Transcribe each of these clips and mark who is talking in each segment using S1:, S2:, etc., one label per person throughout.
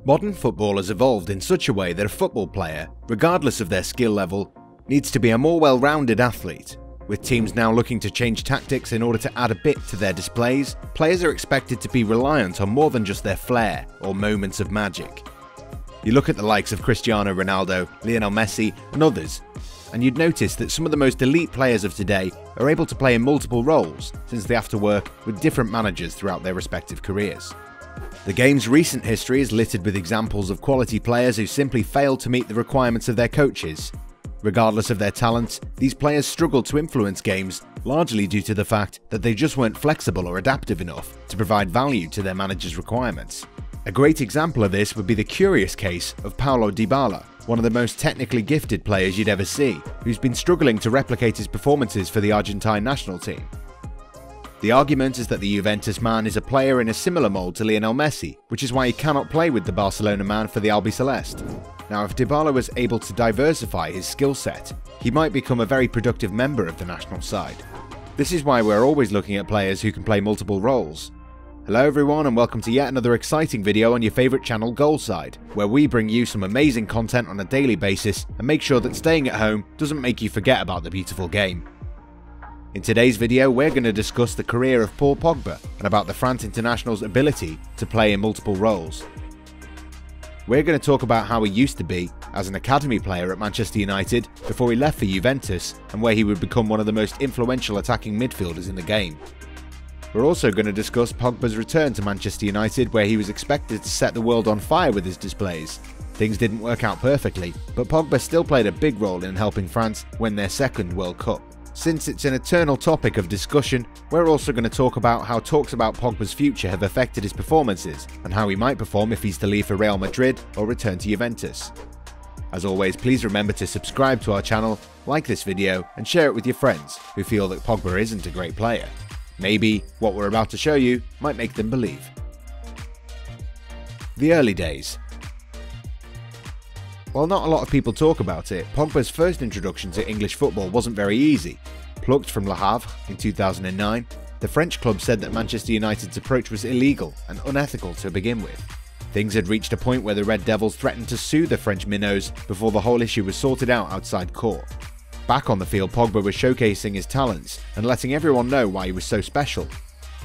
S1: Modern football has evolved in such a way that a football player, regardless of their skill level, needs to be a more well-rounded athlete. With teams now looking to change tactics in order to add a bit to their displays, players are expected to be reliant on more than just their flair or moments of magic. You look at the likes of Cristiano Ronaldo, Lionel Messi and others, and you'd notice that some of the most elite players of today are able to play in multiple roles since they have to work with different managers throughout their respective careers. The game's recent history is littered with examples of quality players who simply failed to meet the requirements of their coaches. Regardless of their talents, these players struggled to influence games largely due to the fact that they just weren't flexible or adaptive enough to provide value to their manager's requirements. A great example of this would be the curious case of Paulo Dybala, one of the most technically gifted players you'd ever see, who's been struggling to replicate his performances for the Argentine national team. The argument is that the Juventus man is a player in a similar mould to Lionel Messi, which is why he cannot play with the Barcelona man for the Albiceleste. Now, if Dybala was able to diversify his skill set, he might become a very productive member of the national side. This is why we're always looking at players who can play multiple roles. Hello everyone and welcome to yet another exciting video on your favourite channel Goalside, where we bring you some amazing content on a daily basis and make sure that staying at home doesn't make you forget about the beautiful game. In today's video, we're going to discuss the career of Paul Pogba and about the France international's ability to play in multiple roles. We're going to talk about how he used to be as an academy player at Manchester United before he left for Juventus and where he would become one of the most influential attacking midfielders in the game. We're also going to discuss Pogba's return to Manchester United, where he was expected to set the world on fire with his displays. Things didn't work out perfectly, but Pogba still played a big role in helping France win their second World Cup. Since it's an eternal topic of discussion, we're also going to talk about how talks about Pogba's future have affected his performances and how he might perform if he's to leave for Real Madrid or return to Juventus. As always, please remember to subscribe to our channel, like this video and share it with your friends who feel that Pogba isn't a great player. Maybe what we're about to show you might make them believe. The early days. While not a lot of people talk about it, Pogba's first introduction to English football wasn't very easy. Plucked from Le Havre in 2009, the French club said that Manchester United's approach was illegal and unethical to begin with. Things had reached a point where the Red Devils threatened to sue the French minnows before the whole issue was sorted out outside court. Back on the field, Pogba was showcasing his talents and letting everyone know why he was so special.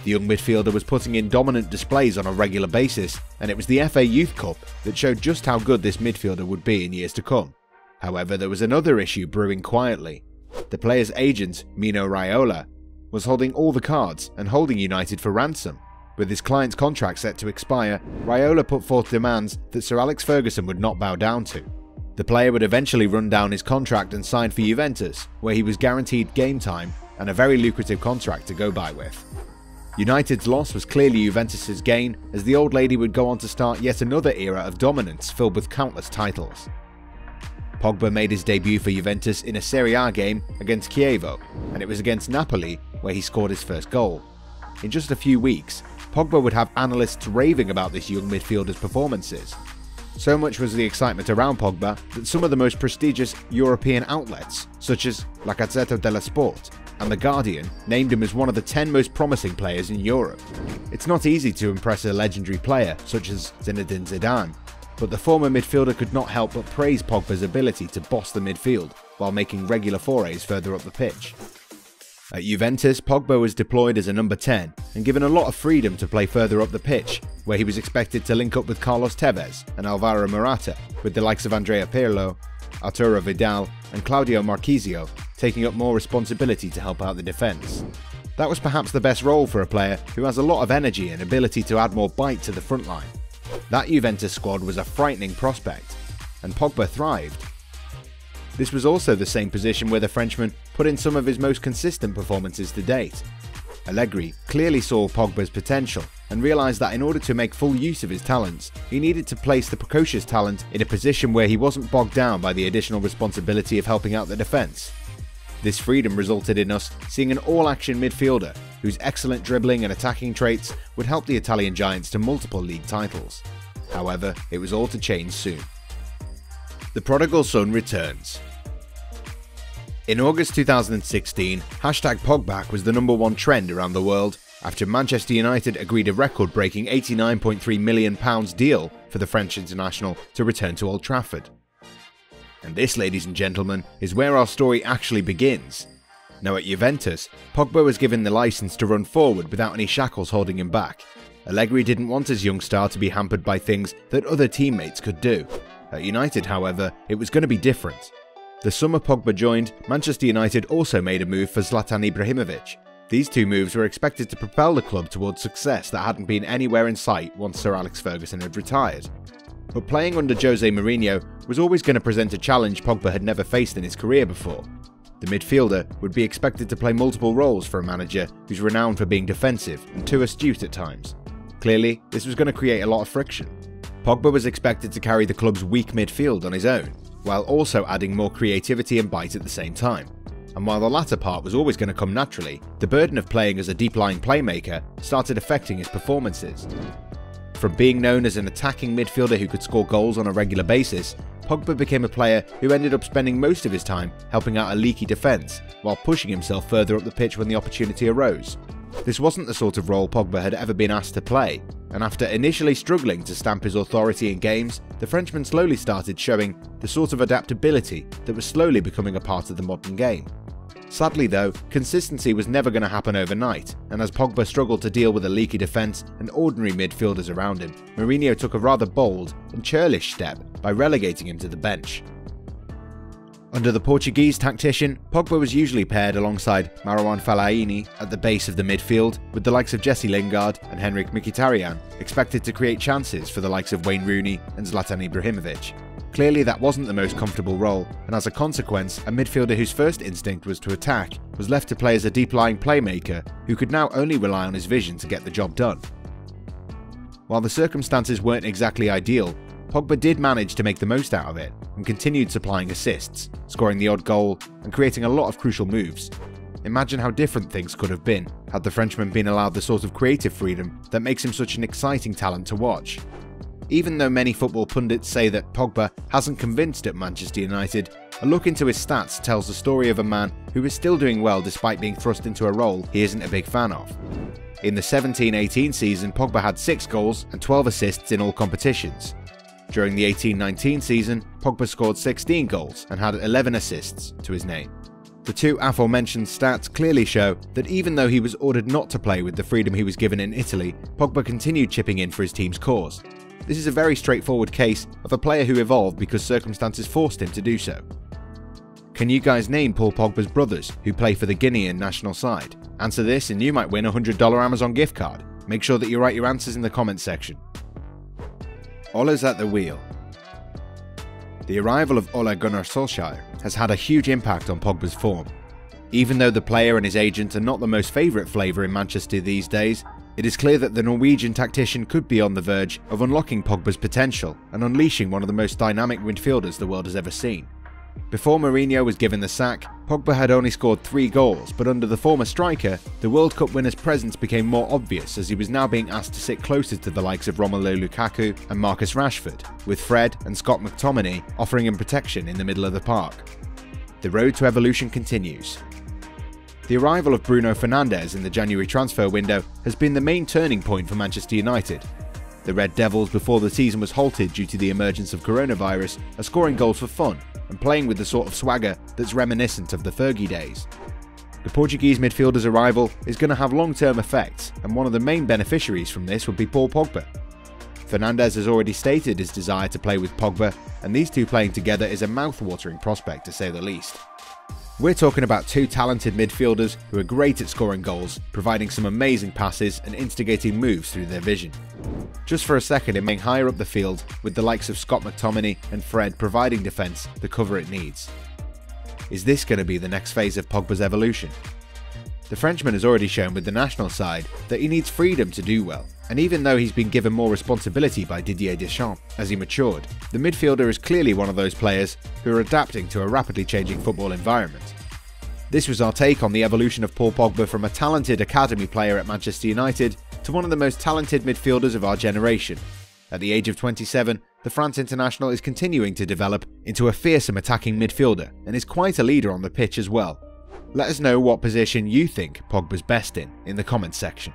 S1: The young midfielder was putting in dominant displays on a regular basis, and it was the FA Youth Cup that showed just how good this midfielder would be in years to come. However, there was another issue brewing quietly. The player's agent, Mino Raiola, was holding all the cards and holding United for ransom. With his client's contract set to expire, Raiola put forth demands that Sir Alex Ferguson would not bow down to. The player would eventually run down his contract and sign for Juventus, where he was guaranteed game time and a very lucrative contract to go by with. United's loss was clearly Juventus' gain, as the old lady would go on to start yet another era of dominance filled with countless titles. Pogba made his debut for Juventus in a Serie A game against Chievo, and it was against Napoli where he scored his first goal. In just a few weeks, Pogba would have analysts raving about this young midfielder's performances. So much was the excitement around Pogba that some of the most prestigious European outlets, such as La Gazzetta dello Sport and The Guardian, named him as one of the 10 most promising players in Europe. It's not easy to impress a legendary player such as Zinedine Zidane, but the former midfielder could not help but praise Pogba's ability to boss the midfield while making regular forays further up the pitch. At Juventus, Pogba was deployed as a number 10 and given a lot of freedom to play further up the pitch, where he was expected to link up with Carlos Tevez and Alvaro Morata, with the likes of Andrea Pirlo, Arturo Vidal and Claudio Marchisio taking up more responsibility to help out the defence. That was perhaps the best role for a player who has a lot of energy and ability to add more bite to the front line. That Juventus squad was a frightening prospect, and Pogba thrived. This was also the same position where the Frenchman put in some of his most consistent performances to date. Allegri clearly saw Pogba's potential and realised that in order to make full use of his talents, he needed to place the precocious talent in a position where he wasn't bogged down by the additional responsibility of helping out the defence. This freedom resulted in us seeing an all-action midfielder whose excellent dribbling and attacking traits would help the Italian giants to multiple league titles. However, it was all to change soon. The prodigal son returns. In August 2016, #Pogback was the #1 trend around the world, after Manchester United agreed a record-breaking £89.3 million deal for the French international to return to Old Trafford. And this, ladies and gentlemen, is where our story actually begins. Now at Juventus, Pogba was given the licence to run forward without any shackles holding him back. Allegri didn't want his young star to be hampered by things that other teammates could do. At United, however, it was going to be different. The summer Pogba joined, Manchester United also made a move for Zlatan Ibrahimovic. These two moves were expected to propel the club towards success that hadn't been anywhere in sight once Sir Alex Ferguson had retired. But playing under Jose Mourinho was always going to present a challenge Pogba had never faced in his career before. The midfielder would be expected to play multiple roles for a manager who's renowned for being defensive and too astute at times. Clearly, this was going to create a lot of friction. Pogba was expected to carry the club's weak midfield on his own, while also adding more creativity and bite at the same time. And while the latter part was always going to come naturally, the burden of playing as a deep-lying playmaker started affecting his performances. From being known as an attacking midfielder who could score goals on a regular basis, Pogba became a player who ended up spending most of his time helping out a leaky defence, while pushing himself further up the pitch when the opportunity arose. This wasn't the sort of role Pogba had ever been asked to play, and after initially struggling to stamp his authority in games, the Frenchman slowly started showing the sort of adaptability that was slowly becoming a part of the modern game. Sadly though, consistency was never going to happen overnight, and as Pogba struggled to deal with a leaky defence and ordinary midfielders around him, Mourinho took a rather bold and churlish step by relegating him to the bench. Under the Portuguese tactician, Pogba was usually paired alongside Marouane Fellaini at the base of the midfield, with the likes of Jesse Lingard and Henrik Mkhitaryan expected to create chances for the likes of Wayne Rooney and Zlatan Ibrahimovic. Clearly that wasn't the most comfortable role, and as a consequence, a midfielder whose first instinct was to attack was left to play as a deep-lying playmaker who could now only rely on his vision to get the job done. While the circumstances weren't exactly ideal, Pogba did manage to make the most out of it and continued supplying assists, scoring the odd goal and creating a lot of crucial moves. Imagine how different things could have been had the Frenchman been allowed the sort of creative freedom that makes him such an exciting talent to watch. Even though many football pundits say that Pogba hasn't convinced at Manchester United, a look into his stats tells the story of a man who is still doing well despite being thrust into a role he isn't a big fan of. In the 17-18 season, Pogba had 6 goals and 12 assists in all competitions. During the 18-19 season, Pogba scored 16 goals and had 11 assists to his name. The two aforementioned stats clearly show that even though he was ordered not to play with the freedom he was given in Italy, Pogba continued chipping in for his team's cause. This is a very straightforward case of a player who evolved because circumstances forced him to do so. Can you guys name Paul Pogba's brothers who play for the Guinean national side? Answer this and you might win a $100 Amazon gift card. Make sure that you write your answers in the comments section. Ole's at the wheel. The arrival of Ole Gunnar Solskjaer has had a huge impact on Pogba's form. Even though the player and his agent are not the most favourite flavour in Manchester these days, it is clear that the Norwegian tactician could be on the verge of unlocking Pogba's potential and unleashing one of the most dynamic midfielders the world has ever seen. Before Mourinho was given the sack, Pogba had only scored 3 goals, but under the former striker, the World Cup winner's presence became more obvious as he was now being asked to sit closer to the likes of Romelu Lukaku and Marcus Rashford, with Fred and Scott McTominay offering him protection in the middle of the park. The road to evolution continues. The arrival of Bruno Fernandes in the January transfer window has been the main turning point for Manchester United. The Red Devils, before the season was halted due to the emergence of coronavirus, are scoring goals for fun and playing with the sort of swagger that's reminiscent of the Fergie days. The Portuguese midfielder's arrival is going to have long-term effects, and one of the main beneficiaries from this would be Paul Pogba. Fernandes has already stated his desire to play with Pogba, and these two playing together is a mouth-watering prospect to say the least. We're talking about two talented midfielders who are great at scoring goals, providing some amazing passes and instigating moves through their vision. Just for a second, it being higher up the field, with the likes of Scott McTominay and Fred providing defence the cover it needs. Is this going to be the next phase of Pogba's evolution? The Frenchman has already shown with the national side that he needs freedom to do well, and even though he's been given more responsibility by Didier Deschamps as he matured, the midfielder is clearly one of those players who are adapting to a rapidly changing football environment. This was our take on the evolution of Paul Pogba from a talented academy player at Manchester United to one of the most talented midfielders of our generation. At the age of 27, the France international is continuing to develop into a fearsome attacking midfielder and is quite a leader on the pitch as well. Let us know what position you think Pogba's best in the comments section.